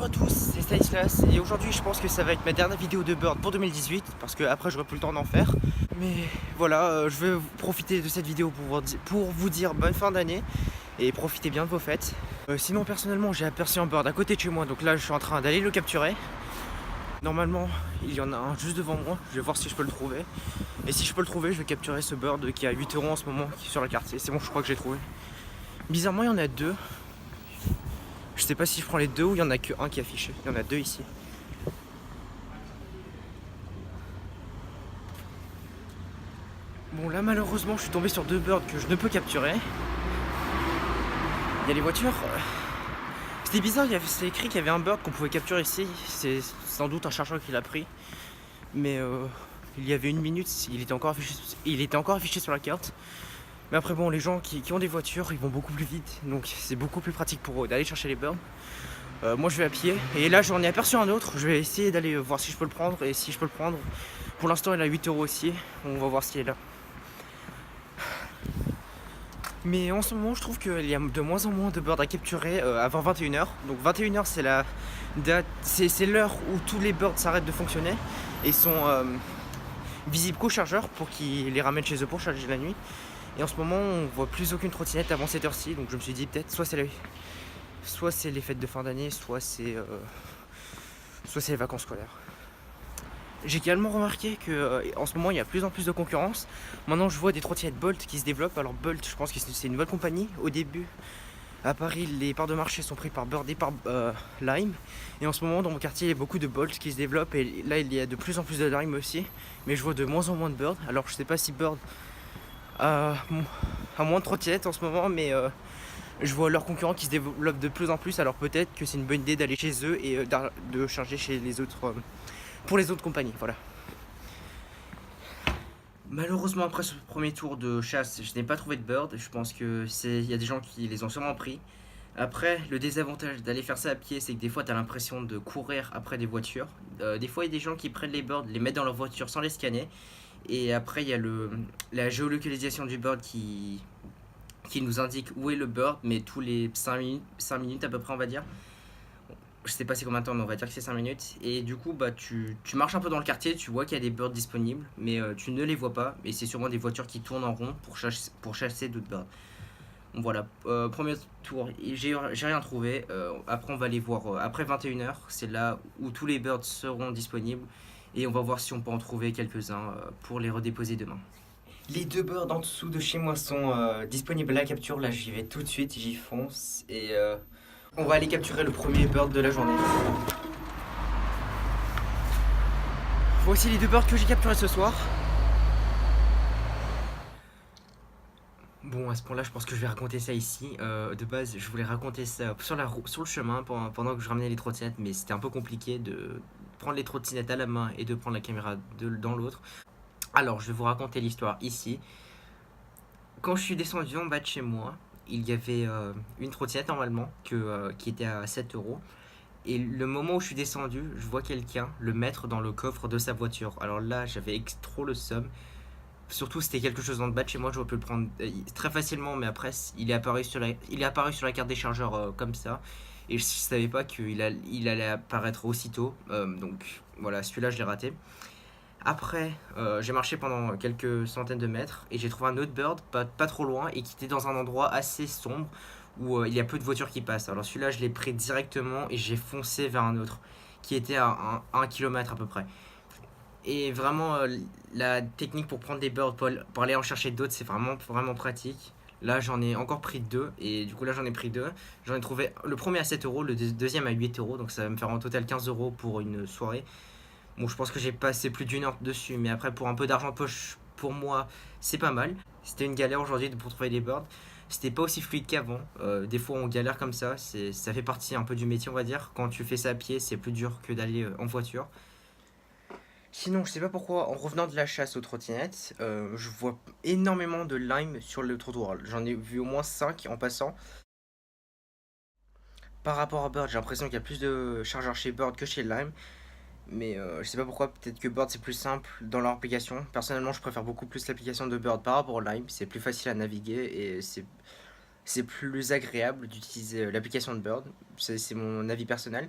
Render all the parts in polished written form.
Bonjour à tous, c'est Stanislas et aujourd'hui je pense que ça va être ma dernière vidéo de Bird pour 2018 parce que après j'aurai plus le temps d'en faire. Mais voilà, je vais profiter de cette vidéo pour vous dire bonne fin d'année et profitez bien de vos fêtes. Sinon personnellement j'ai aperçu un Bird à côté de chez moi, donc là je suis en train d'aller le capturer. Normalement il y en a un juste devant moi, je vais voir si je peux le trouver. Et si je peux le trouver je vais capturer ce Bird qui est à 8 € en ce moment qui est sur le quartier. C'est bon, je crois que j'ai trouvé. Bizarrement il y en a deux. Je sais pas si je prends les deux ou il y en a qu'un qui est affiché. Il y en a deux ici. Bon là malheureusement je suis tombé sur deux birds que je ne peux capturer. Il y a les voitures. C'était bizarre, c'est écrit qu'il y avait un bird qu'on pouvait capturer ici. C'est sans doute un chercheur qui l'a pris. Mais il y avait une minute, il était encore affiché sur la carte. Mais après bon, les gens qui ont des voitures, ils vont beaucoup plus vite. Donc c'est beaucoup plus pratique pour eux d'aller chercher les birds. Moi je vais à pied. Et là j'en ai aperçu un autre. Je vais essayer d'aller voir si je peux le prendre. Et si je peux le prendre, pour l'instant il est à 8 € aussi. On va voir s'il est là. Mais en ce moment je trouve qu'il y a de moins en moins de birds à capturer avant 21 h. Donc 21 h c'est la date, c'est l'heure où tous les birds s'arrêtent de fonctionner et sont visibles qu'aux chargeurs pour qu'ils les ramènent chez eux pour charger la nuit. Et en ce moment on voit plus aucune trottinette avant cette heure-ci. Donc je me suis dit peut-être soit c'est les fêtes de fin d'année, soit c'est les vacances scolaires. J'ai également remarqué qu'en ce moment il y a plus en plus de concurrence. Maintenant je vois des trottinettes Bolt qui se développent. Alors Bolt, je pense que c'est une nouvelle compagnie. Au début à Paris les parts de marché sont prises par Bird et par Lime. Et en ce moment dans mon quartier il y a beaucoup de Bolt qui se développent. Et là il y a de plus en plus de Lime aussi. Mais je vois de moins en moins de Bird. Alors je sais pas si Bird a moins de trottinettes en ce moment. Mais je vois leurs concurrents qui se développent de plus en plus. Alors peut-être que c'est une bonne idée d'aller chez eux et de charger chez les autres. Pour les autres compagnies, voilà. Malheureusement après ce premier tour de chasse, je n'ai pas trouvé de bird. Je pense que il y a des gens qui les ont sûrement pris. Après, le désavantage d'aller faire ça à pied, c'est que des fois tu as l'impression de courir après des voitures. Des fois il y a des gens qui prennent les birds, les mettent dans leur voiture sans les scanner. Et après il y a la géolocalisation du bird qui nous indique où est le bird, mais tous les 5 minutes à peu près on va dire. Je sais pas c'est combien de temps, mais on va dire que c'est 5 minutes. Et du coup, bah, tu marches un peu dans le quartier, tu vois qu'il y a des birds disponibles, mais tu ne les vois pas. Et c'est sûrement des voitures qui tournent en rond pour chasser d'autres birds. Donc voilà, premier tour, j'ai rien trouvé. Après, on va les voir après 21 h. C'est là où tous les birds seront disponibles. Et on va voir si on peut en trouver quelques-uns pour les redéposer demain. Les deux birds en dessous de chez moi sont disponibles à la capture. Là, j'y vais tout de suite, j'y fonce. Et on va aller capturer le premier bird de la journée. Voici les deux birds que j'ai capturés ce soir. Bon, à ce point-là, je pense que je vais raconter ça ici. De base, je voulais raconter ça sur le chemin pendant que je ramenais les trottinettes, mais c'était un peu compliqué de prendre les trottinettes à la main et de prendre la caméra dans l'autre. Alors, je vais vous raconter l'histoire ici. Quand je suis descendu en bas de chez moi, il y avait une trottinette normalement qui était à 7 €. Et le moment où je suis descendu, je vois quelqu'un le mettre dans le coffre de sa voiture. Alors là, j'avais trop le seum. Surtout, c'était quelque chose dans le bas de chez moi, j'aurais pu le prendre très facilement, mais après, il est apparu sur la carte des chargeurs comme ça. Et je savais pas qu'il allait apparaître aussitôt. Donc voilà, celui-là, je l'ai raté. Après, j'ai marché pendant quelques centaines de mètres et j'ai trouvé un autre bird pas trop loin et qui était dans un endroit assez sombre où il y a peu de voitures qui passent. Alors celui-là, je l'ai pris directement et j'ai foncé vers un autre qui était à 1 km à peu près. Et vraiment, la technique pour prendre des birds pour aller en chercher d'autres, c'est vraiment, vraiment pratique. Là, j'en ai encore pris deux et du coup, là, j'en ai pris deux. J'en ai trouvé le premier à 7 €, le deuxième à 8 €, donc ça va me faire en total 15 € pour une soirée. Bon, je pense que j'ai passé plus d'1 heure dessus, mais après, pour un peu d'argent de poche, pour moi, c'est pas mal. C'était une galère aujourd'hui pour trouver des birds. C'était pas aussi fluide qu'avant. Des fois, on galère comme ça. Ça fait partie un peu du métier, on va dire. Quand tu fais ça à pied, c'est plus dur que d'aller en voiture. Sinon, je sais pas pourquoi, en revenant de la chasse aux trottinettes, je vois énormément de lime sur le trottoir. J'en ai vu au moins 5 en passant. Par rapport à Bird, j'ai l'impression qu'il y a plus de chargeurs chez Bird que chez Lime. Mais je sais pas pourquoi, peut-être que Bird c'est plus simple dans leur application. Personnellement, je préfère beaucoup plus l'application de Bird par rapport au Lime. C'est plus facile à naviguer et c'est plus agréable d'utiliser l'application de Bird. C'est mon avis personnel.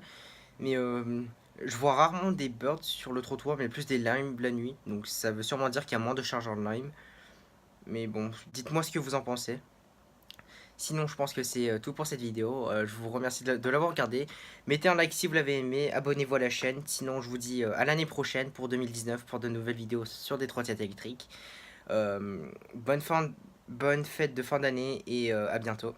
Mais je vois rarement des birds sur le trottoir, mais plus des limes la nuit. Donc ça veut sûrement dire qu'il y a moins de charge en lime. Mais bon, dites-moi ce que vous en pensez. Sinon, je pense que c'est tout pour cette vidéo. Je vous remercie de l'avoir regardé. Mettez un like si vous l'avez aimé, abonnez-vous à la chaîne. Sinon, je vous dis à l'année prochaine pour 2019 pour de nouvelles vidéos sur des trottinettes électriques. Euh, bonne fête de fin d'année et à bientôt.